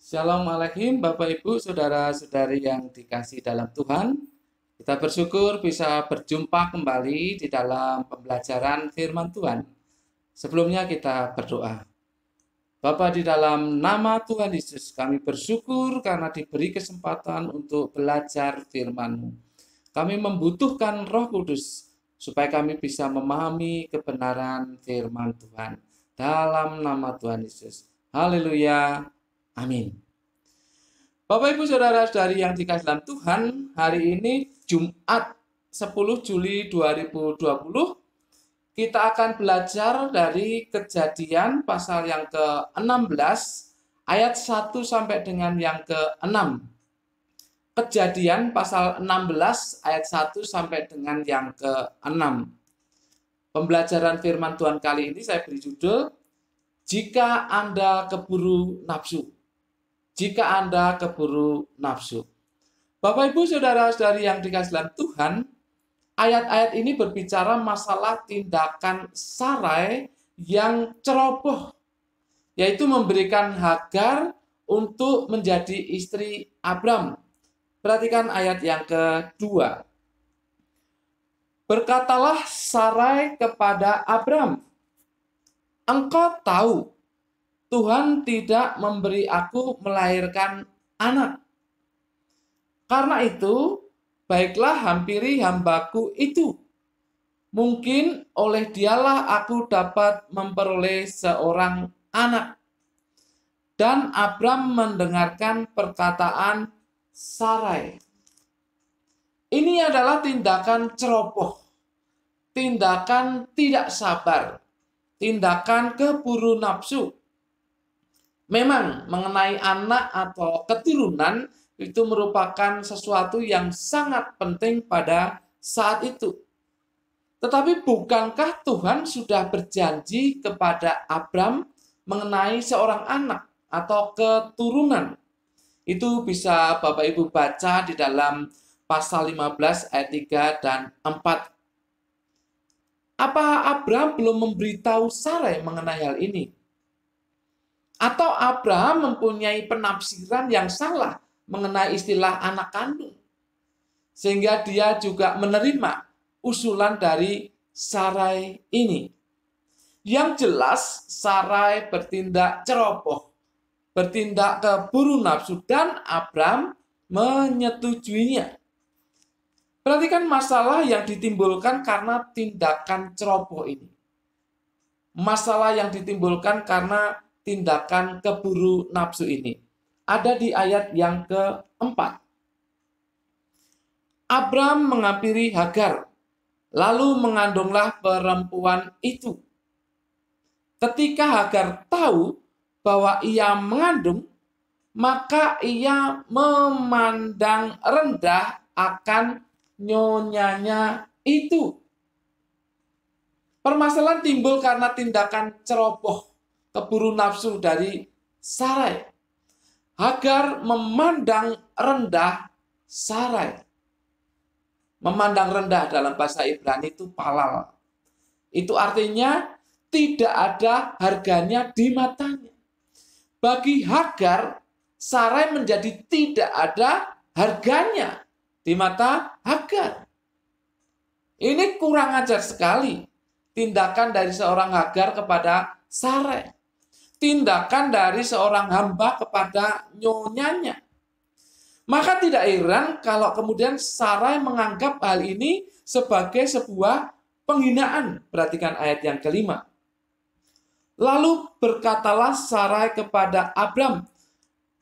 Shalom Alaikum Bapak Ibu Saudara-saudari yang dikasih dalam Tuhan. Kita bersyukur bisa berjumpa kembali di dalam pembelajaran firman Tuhan. Sebelumnya kita berdoa. Bapa, di dalam nama Tuhan Yesus kami bersyukur karena diberi kesempatan untuk belajar firman-Mu. Kami membutuhkan Roh Kudus supaya kami bisa memahami kebenaran firman Tuhan. Dalam nama Tuhan Yesus. Haleluya. Amin. Bapak Ibu Saudara-saudari yang dikasih dalam Tuhan, hari ini Jumat 10 Juli 2020 kita akan belajar dari Kejadian pasal yang ke-16 ayat 1 sampai dengan yang ke-6. Kejadian pasal 16 ayat 1 sampai dengan yang ke-6. Pembelajaran firman Tuhan kali ini saya beri judul Jika Anda Keburu Nafsu. Jika Anda keburu nafsu. Bapak Ibu Saudara-saudari yang dikasih dalam Tuhan, ayat-ayat ini berbicara masalah tindakan Sarai yang ceroboh, yaitu memberikan Hagar untuk menjadi istri Abram. Perhatikan ayat yang kedua. Berkatalah Sarai kepada Abram, "Engkau tahu Tuhan tidak memberi aku melahirkan anak. Karena itu, baiklah hampiri hambaku itu. Mungkin oleh dialah aku dapat memperoleh seorang anak." Dan Abram mendengarkan perkataan Sarai. Ini adalah tindakan ceroboh, tindakan tidak sabar, tindakan keburu nafsu. Memang mengenai anak atau keturunan itu merupakan sesuatu yang sangat penting pada saat itu. Tetapi bukankah Tuhan sudah berjanji kepada Abram mengenai seorang anak atau keturunan? Itu bisa Bapak Ibu baca di dalam pasal 15 ayat 3 dan 4. Apa Abram belum memberitahu Sarai mengenai hal ini? Atau Abraham mempunyai penafsiran yang salah mengenai istilah anak kandung, sehingga dia juga menerima usulan dari Sarai ini. Yang jelas Sarai bertindak ceroboh, bertindak keburu nafsu, dan Abraham menyetujuinya. Perhatikan masalah yang ditimbulkan karena tindakan ceroboh ini. Masalah yang ditimbulkan karena tindakan keburu nafsu ini ada di ayat yang keempat. Abram menghampiri Hagar, lalu mengandunglah perempuan itu. Ketika Hagar tahu bahwa ia mengandung, maka ia memandang rendah akan nyonyanya itu. Permasalahan timbul karena tindakan ceroboh, keburu nafsu dari Sarai. Hagar memandang rendah Sarai. Memandang rendah dalam bahasa Ibrani itu palal. Itu artinya tidak ada harganya di matanya. Bagi Hagar, Sarai menjadi tidak ada harganya di mata Hagar. Ini kurang ajar sekali tindakan dari seorang Hagar kepada Sarai. Tindakan dari seorang hamba kepada nyonyanya. Maka tidak heran kalau kemudian Sarai menganggap hal ini sebagai sebuah penghinaan. Perhatikan ayat yang kelima. Lalu berkatalah Sarai kepada Abram,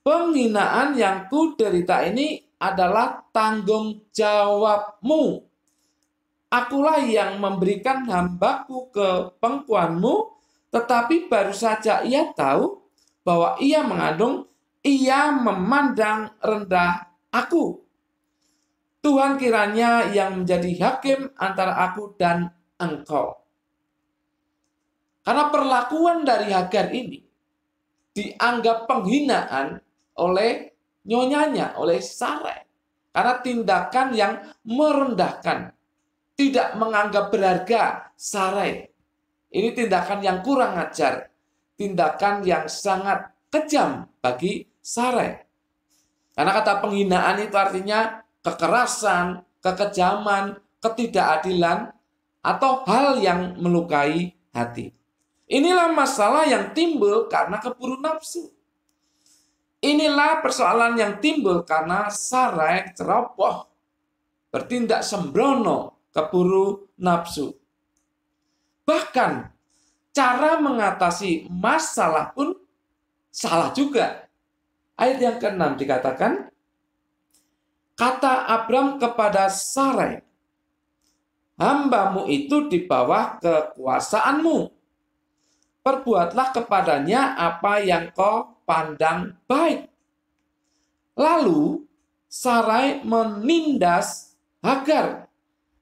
"Penghinaan yang kuderita ini adalah tanggung jawabmu. Akulah yang memberikan hambaku ke pengkuanmu, tetapi baru saja ia tahu bahwa ia mengandung, ia memandang rendah aku. Tuhan kiranya yang menjadi hakim antara aku dan engkau." Karena perlakuan dari Hagar ini dianggap penghinaan oleh nyonyanya, oleh Sarai. Karena tindakan yang merendahkan, tidak menganggap berharga Sarai. Ini tindakan yang kurang ajar, tindakan yang sangat kejam bagi Sarai. Karena kata penghinaan itu artinya kekerasan, kekejaman, ketidakadilan, atau hal yang melukai hati. Inilah masalah yang timbul karena keburu nafsu. Inilah persoalan yang timbul karena Sarai ceroboh, bertindak sembrono, keburu nafsu. Bahkan cara mengatasi masalah pun salah juga. Ayat yang ke-6 dikatakan, kata Abram kepada Sarai, hambamu itu di bawah kekuasaanmu. Perbuatlah kepadanya apa yang kau pandang baik. Lalu Sarai menindas Hagar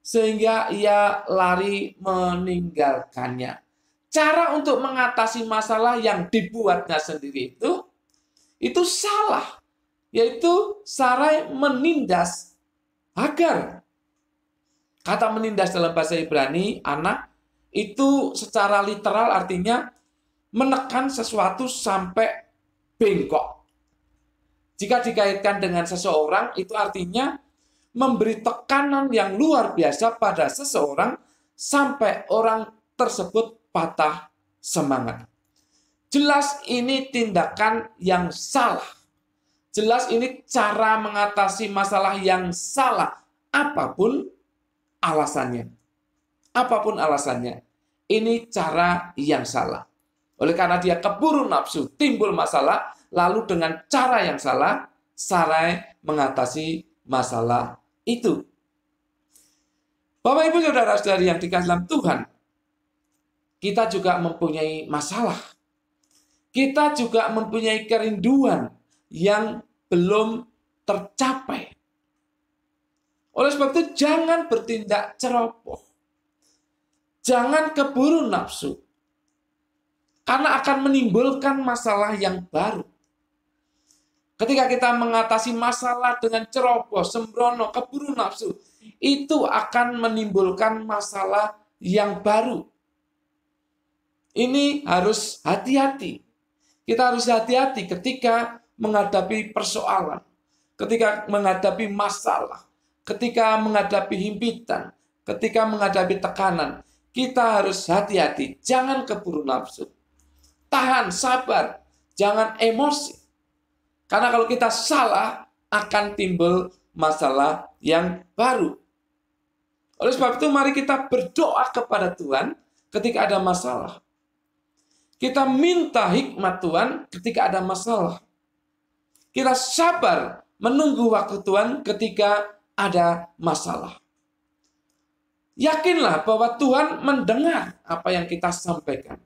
sehingga ia lari meninggalkannya. Cara untuk mengatasi masalah yang dibuatnya sendiri itu salah, yaitu Sarai menindas Hagar. Kata menindas dalam bahasa Ibrani, anak, itu secara literal artinya menekan sesuatu sampai bengkok. Jika dikaitkan dengan seseorang, itu artinya memberi tekanan yang luar biasa pada seseorang sampai orang tersebut patah semangat. Jelas ini tindakan yang salah. Jelas ini cara mengatasi masalah yang salah. Apapun alasannya. Apapun alasannya. Ini cara yang salah. Oleh karena dia keburu nafsu, timbul masalah. Lalu dengan cara yang salah, Sarai mengatasi masalah itu. Bapak, Ibu, Saudara-saudari yang dikasihi dalam Tuhan, kita juga mempunyai masalah. Kita juga mempunyai kerinduan yang belum tercapai. Oleh sebab itu, jangan bertindak ceroboh. Jangan keburu nafsu. Karena akan menimbulkan masalah yang baru. Ketika kita mengatasi masalah dengan ceroboh, sembrono, keburu nafsu, itu akan menimbulkan masalah yang baru. Ini harus hati-hati. Kita harus hati-hati ketika menghadapi persoalan, ketika menghadapi masalah, ketika menghadapi himpitan, ketika menghadapi tekanan. Kita harus hati-hati, jangan keburu nafsu. Tahan, sabar, jangan emosi. Karena kalau kita salah, akan timbul masalah yang baru. Oleh sebab itu, mari kita berdoa kepada Tuhan ketika ada masalah. Kita minta hikmat Tuhan ketika ada masalah. Kita sabar menunggu waktu Tuhan ketika ada masalah. Yakinlah bahwa Tuhan mendengar apa yang kita sampaikan.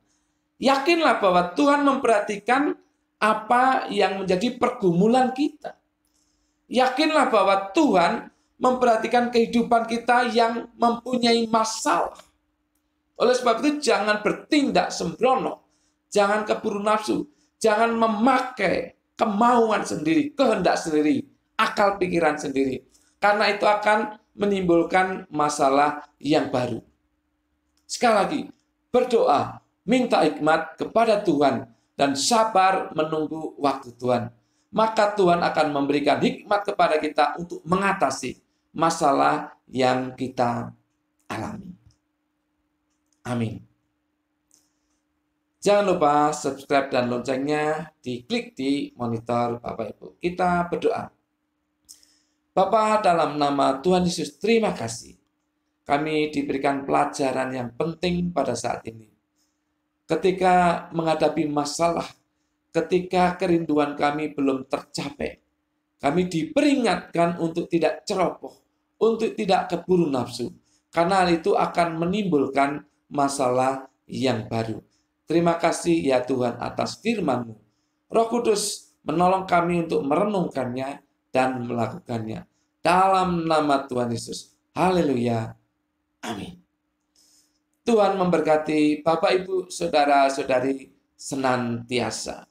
Yakinlah bahwa Tuhan memperhatikan apa yang menjadi pergumulan kita. Yakinlah bahwa Tuhan memperhatikan kehidupan kita yang mempunyai masalah. Oleh sebab itu, jangan bertindak sembrono. Jangan keburu nafsu, jangan memakai kemauan sendiri, kehendak sendiri, akal pikiran sendiri. Karena itu akan menimbulkan masalah yang baru. Sekali lagi, berdoa, minta hikmat kepada Tuhan, dan sabar menunggu waktu Tuhan. Maka Tuhan akan memberikan hikmat kepada kita untuk mengatasi masalah yang kita alami. Amin. Jangan lupa subscribe dan loncengnya diklik di monitor Bapak Ibu. Kita berdoa. Bapa, dalam nama Tuhan Yesus, terima kasih. Kami diberikan pelajaran yang penting pada saat ini. Ketika menghadapi masalah, ketika kerinduan kami belum tercapai, kami diperingatkan untuk tidak ceroboh, untuk tidak keburu nafsu. Karena itu akan menimbulkan masalah yang baru. Terima kasih ya Tuhan atas firman-Mu. Roh Kudus menolong kami untuk merenungkannya dan melakukannya. Dalam nama Tuhan Yesus. Haleluya. Amin. Tuhan memberkati Bapak, Ibu, Saudara-saudari senantiasa.